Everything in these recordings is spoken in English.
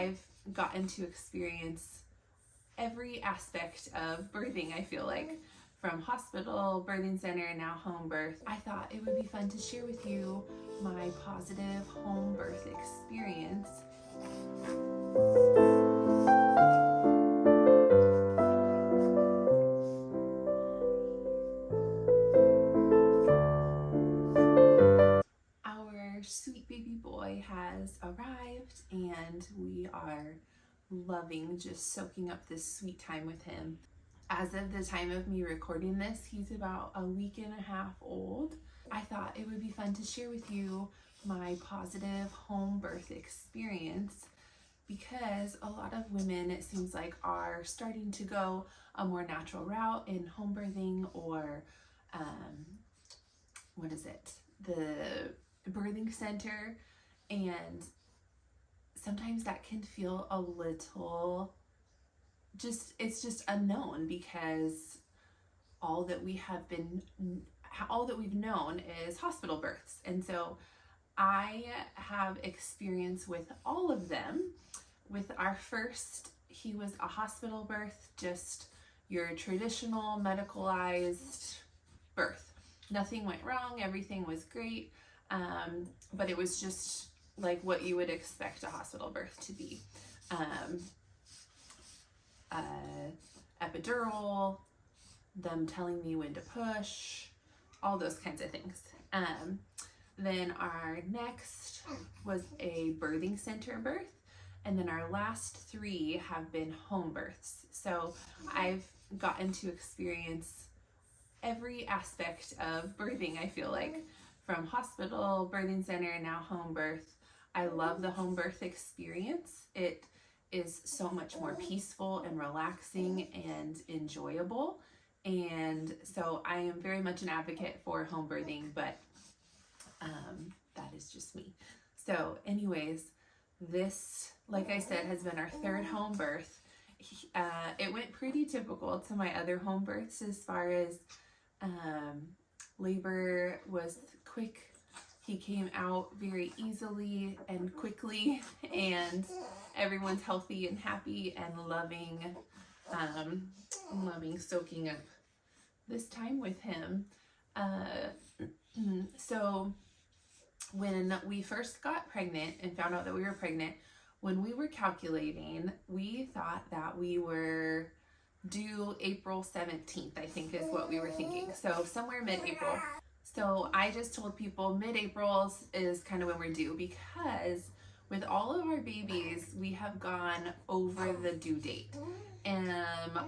I've gotten to experience every aspect of birthing, I feel like, from hospital, birthing center, now home birth. I thought it would be fun to share with you my positive home birth experience. Our sweet baby boy has arrived and we are loving just soaking up this sweet time with him. As of the time of me recording this, he's about a week and a half old. I thought it would be fun to share with you my positive home birth experience because a lot of women, it seems like, are starting to go a more natural route in home birthing or the birthing center, and sometimes that can feel a little it's just unknown because all that we've known is hospital births. And so I have experience with all of them. With our first, he was a hospital birth, just your traditional medicalized birth. Nothing went wrong, everything was great, but it was just like what you would expect a hospital birth to be. Epidural, them telling me when to push, all those kinds of things. Then our next was a birthing center birth, and then our last three have been home births. So I've gotten to experience every aspect of birthing, I feel like, from hospital, birthing center, now home birth. I love the home birth experience. It is so much more peaceful and relaxing and enjoyable. And so I am very much an advocate for home birthing, but that is just me. So anyways, this, like I said, has been our third home birth. It went pretty typical to my other home births as far as labor was quick. He came out very easily and quickly, and everyone's healthy and happy and loving soaking up this time with him. So when we first got pregnant and found out that we were pregnant, when we were calculating, we thought that we were due April 17th, I think is what we were thinking. So somewhere mid-April. So I just told people mid-April is kind of when we're due, because with all of our babies, we have gone over the due date. And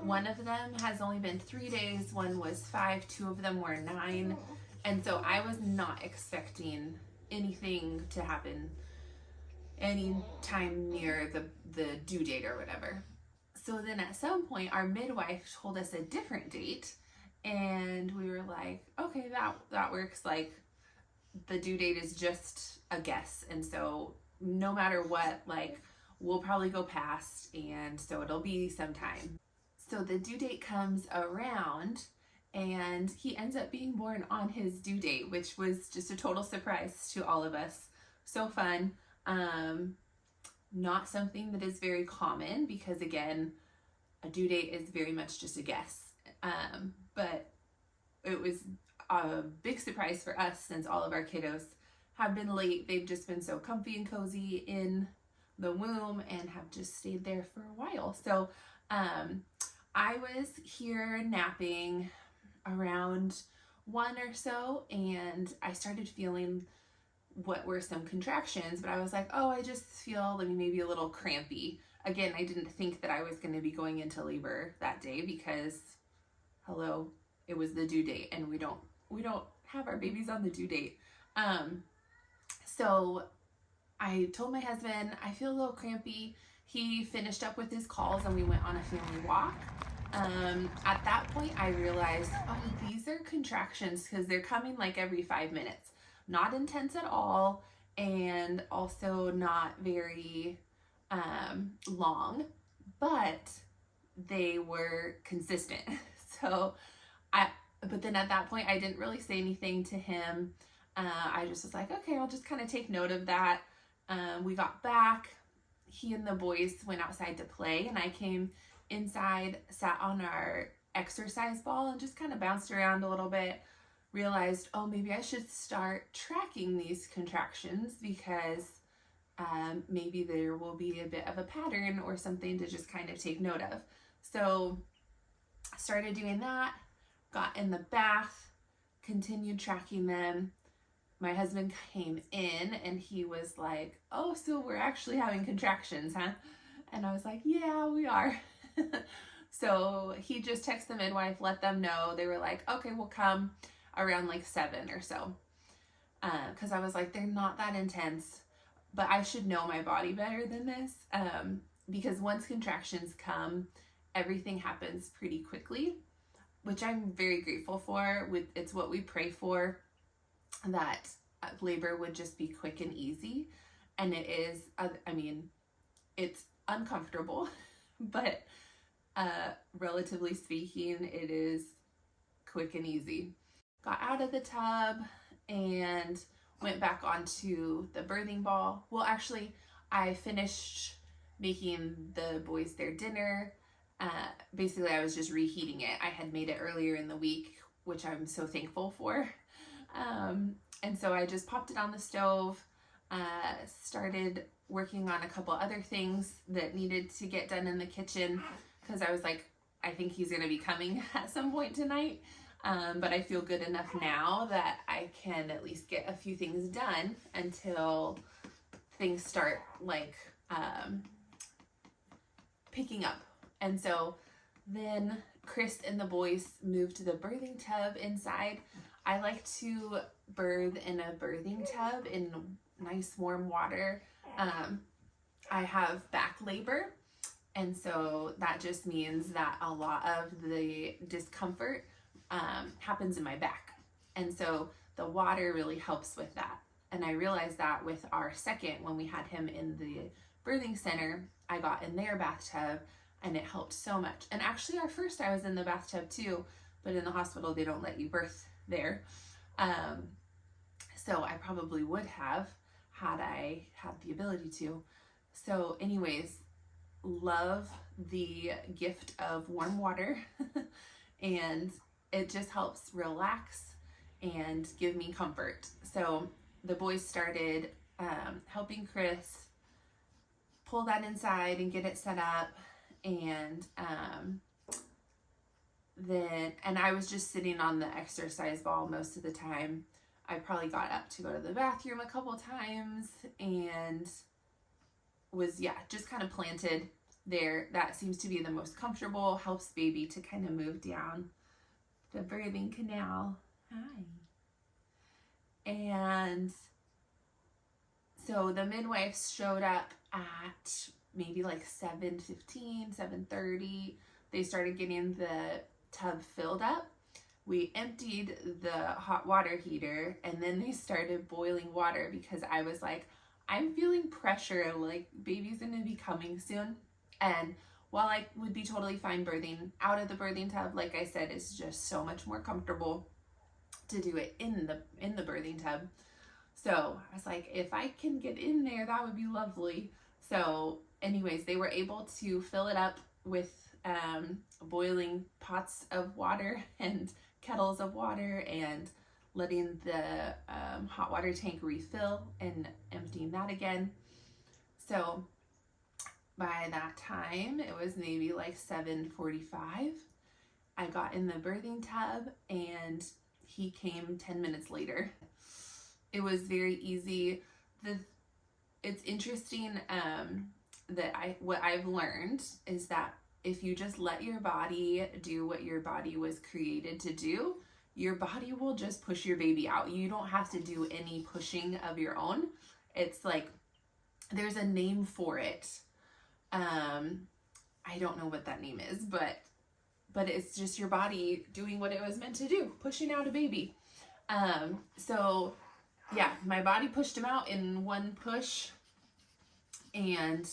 one of them has only been 3 days, one was 5, 2 of them were 9. And so I was not expecting anything to happen anytime near the due date or whatever. So then at some point, our midwife told us a different date, and we were like, okay, that works. Like, the due date is just a guess, and so no matter what, like, we'll probably go past, and so it'll be sometime. So the due date comes around, and he ends up being born on his due date, which was just a total surprise to all of us. So fun. Not something that is very common because, again, a due date is very much just a guess. But it was a big surprise for us since all of our kiddos have been late. They've just been so comfy and cozy in the womb and have just stayed there for a while. So I was here napping around 1 or so, and I started feeling what were some contractions, but I was like, oh, I just feel maybe a little crampy. Again, I didn't think that I was going to be going into labor that day because, hello, it was the due date, and we don't have our babies on the due date. So I told my husband, I feel a little crampy. He finished up with his calls and we went on a family walk. At that point, I realized, oh, these are contractions because they're coming like every 5 minutes. Not intense at all, and also not very long, but they were consistent. But then at that point, I didn't really say anything to him. I just was like, okay, I'll just kind of take note of that. We got back. he and the boys went outside to play, and I came inside, sat on our exercise ball, and just kind of bounced around a little bit. Realized, oh, maybe I should start tracking these contractions, because maybe there will be a bit of a pattern or something to just kind of take note of. So started doing that, got in the bath, continued tracking them. My husband came in and he was like, oh, so we're actually having contractions, huh? And I was like, yeah, we are. So he just texted the midwife, let them know. They were like, okay, we'll come around like 7 or so. Because I was like, they're not that intense, but I should know my body better than this. Because once contractions come, everything happens pretty quickly, which I'm very grateful for. It's what we pray for, that labor would just be quick and easy. And it is, I mean, it's uncomfortable, but relatively speaking, it is quick and easy. Got out of the tub and went back onto the birthing ball. Well, actually, I finished making the boys their dinner. Basically, I was just reheating it. I had made it earlier in the week, which I'm so thankful for. And so I just popped it on the stove, started working on a couple other things that needed to get done in the kitchen, because I was like, I think he's going to be coming at some point tonight. But I feel good enough now that I can at least get a few things done until things start like picking up. And so then Chris and the boys moved to the birthing tub inside. I like to birth in a birthing tub in nice warm water. I have back labor, and so that just means that a lot of the discomfort happens in my back. And so the water really helps with that. And I realized that with our second, when we had him in the birthing center, I got in their bathtub and it helped so much. And actually our first, I was in the bathtub too, but in the hospital, they don't let you birth there. So I probably would have had I had the ability to. So anyways, love the gift of warm water and it just helps relax and give me comfort. So the boys started helping Chris pull that inside and get it set up, and then I was just sitting on the exercise ball most of the time. I probably got up to go to the bathroom a couple times and was just kind of planted there. That seems to be the most comfortable, helps baby to kind of move down the birthing canal. Hi. And so the midwives showed up at maybe like 7:15, 7:30. They started getting the tub filled up. We emptied the hot water heater, and then they started boiling water because I was like, I'm feeling pressure, like baby's gonna be coming soon. And while I would be totally fine birthing out of the birthing tub, like I said, it's just so much more comfortable to do it in the birthing tub. So I was like, if I can get in there, that would be lovely. So anyways, they were able to fill it up with boiling pots of water and kettles of water, and letting the hot water tank refill and emptying that again. So by that time, it was maybe like 7:45. I got in the birthing tub and he came 10 minutes later. It was very easy. It's interesting that what I've learned is that if you just let your body do what your body was created to do, your body will just push your baby out. You don't have to do any pushing of your own. It's like, there's a name for it. I don't know what that name is, but it's just your body doing what it was meant to do, pushing out a baby. So yeah, my body pushed him out in one push, and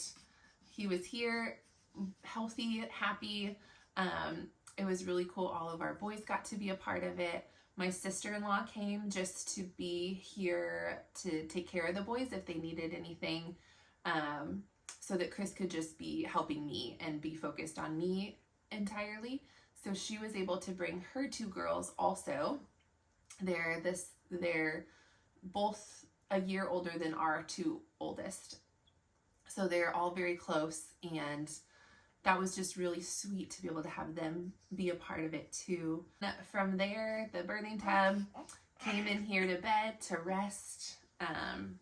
he was here, healthy, happy. It was really cool. All of our boys got to be a part of it. My sister-in-law came just to be here to take care of the boys if they needed anything. So so that Chris could just be helping me and be focused on me entirely. So she was able to bring her 2 girls also. They're both a year older than our 2 oldest. So they're all very close, and that was just really sweet to be able to have them be a part of it too. From there, the birthing tub came in here to bed to rest.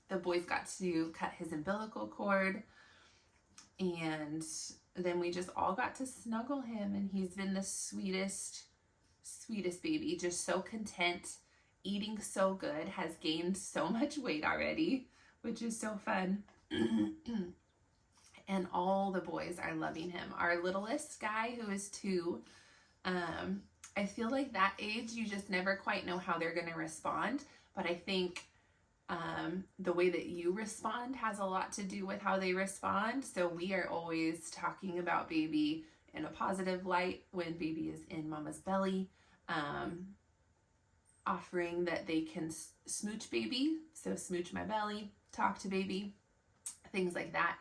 The boys got to cut his umbilical cord, and then we just all got to snuggle him, and he's been the sweetest baby, just so content, eating so good, has gained so much weight already, which is so fun. And all the boys are loving him. Our littlest guy, who is 2, I feel like that age, you just never quite know how they're going to respond. But I think the way that you respond has a lot to do with how they respond. So we are always talking about baby in a positive light when baby is in mama's belly, offering that they can smooch baby. So smooch my belly, talk to baby, things like that.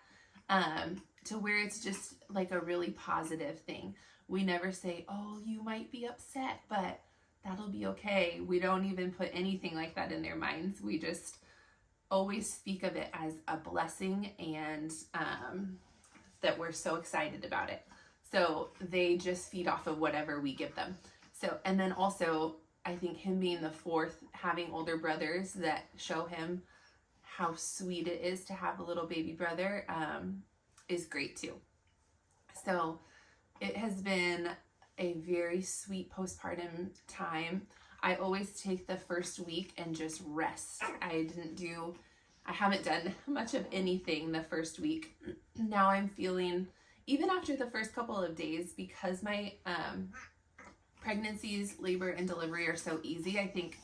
To where it's just like a really positive thing. We never say, oh, you might be upset, but that'll be okay. We don't even put anything like that in their minds. We just always speak of it as a blessing, and that we're so excited about it. So they just feed off of whatever we give them. So, and then also, I think him being the 4th, having older brothers that show him how sweet it is to have a little baby brother, is great too. So it has been a very sweet postpartum time. I always take the first week and just rest. I haven't done much of anything the first week. Now I'm feeling, even after the first couple of days, because my pregnancies, labor, and delivery are so easy, I think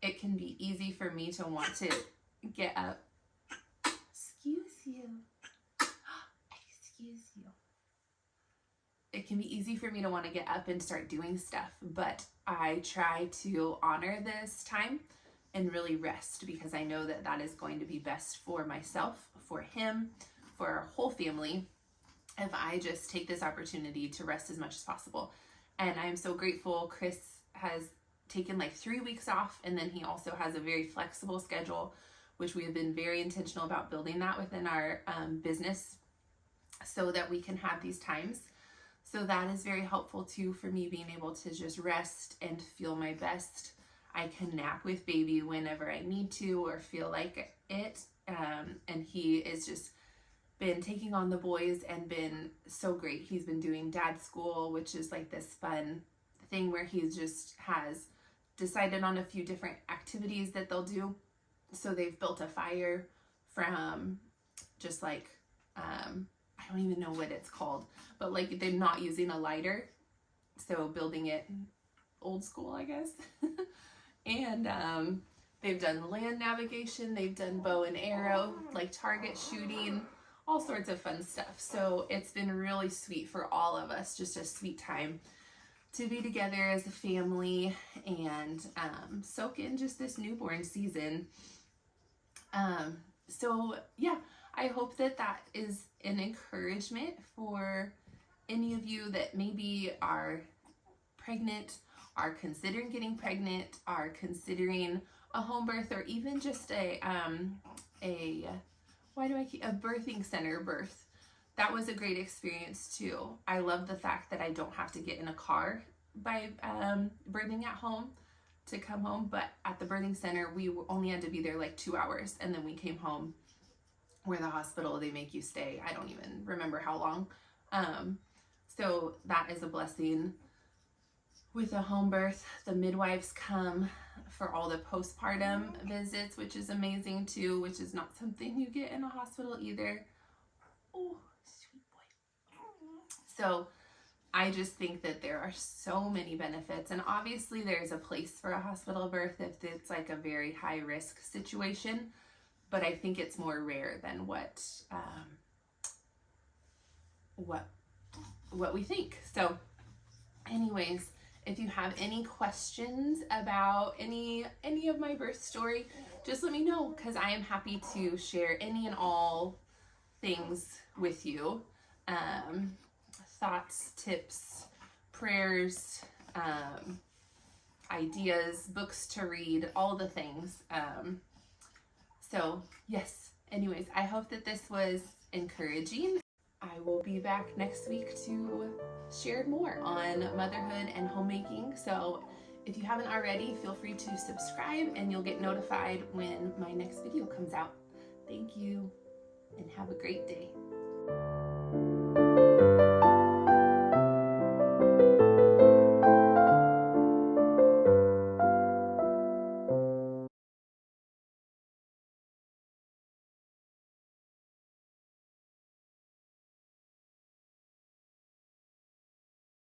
it can be easy for me to want to get up. Excuse you. Excuse you. It can be easy for me to want to get up and start doing stuff, but I try to honor this time and really rest, because I know that that is going to be best for myself, for him, for our whole family, if I just take this opportunity to rest as much as possible. And I'm so grateful. Chris has taken like 3 weeks off, and then he also has a very flexible schedule, which we have been very intentional about building that within our business so that we can have these times. So that is very helpful too, for me being able to just rest and feel my best. I can nap with baby whenever I need to or feel like it. And he is just been taking on the boys and been so great. He's been doing dad school, which is like this fun thing where he just has decided on a few different activities that they'll do. So they've built a fire from just like, I don't even know what it's called, but like they're not using a lighter. So building it old school, I guess. And they've done land navigation, they've done bow and arrow, like target shooting, all sorts of fun stuff. So it's been really sweet for all of us, just a sweet time to be together as a family and soak in just this newborn season. So yeah, I hope that that is an encouragement for any of you that maybe are pregnant, are considering getting pregnant, are considering a home birth, or even just a birthing center birth. That was a great experience too. I love the fact that I don't have to get in a car by birthing at home to come home, but at the birthing center we only had to be there like 2 hours, and then we came home. Where the hospital, they make you stay, I don't even remember how long. So that is a blessing. With a home birth, the midwives come for all the postpartum visits, which is amazing too, which is not something you get in a hospital either. Oh, sweet boy. So I just think that there are so many benefits, and obviously there's a place for a hospital birth if it's like a very high risk situation, but I think it's more rare than what we think. So anyways, if you have any questions about any of my birth story, just let me know, because I am happy to share any and all things with you. Thoughts, tips, prayers, ideas, books to read, all the things. So yes, anyways, I hope that this was encouraging. I will be back next week to share more on motherhood and homemaking. So if you haven't already, feel free to subscribe and you'll get notified when my next video comes out. Thank you and have a great day.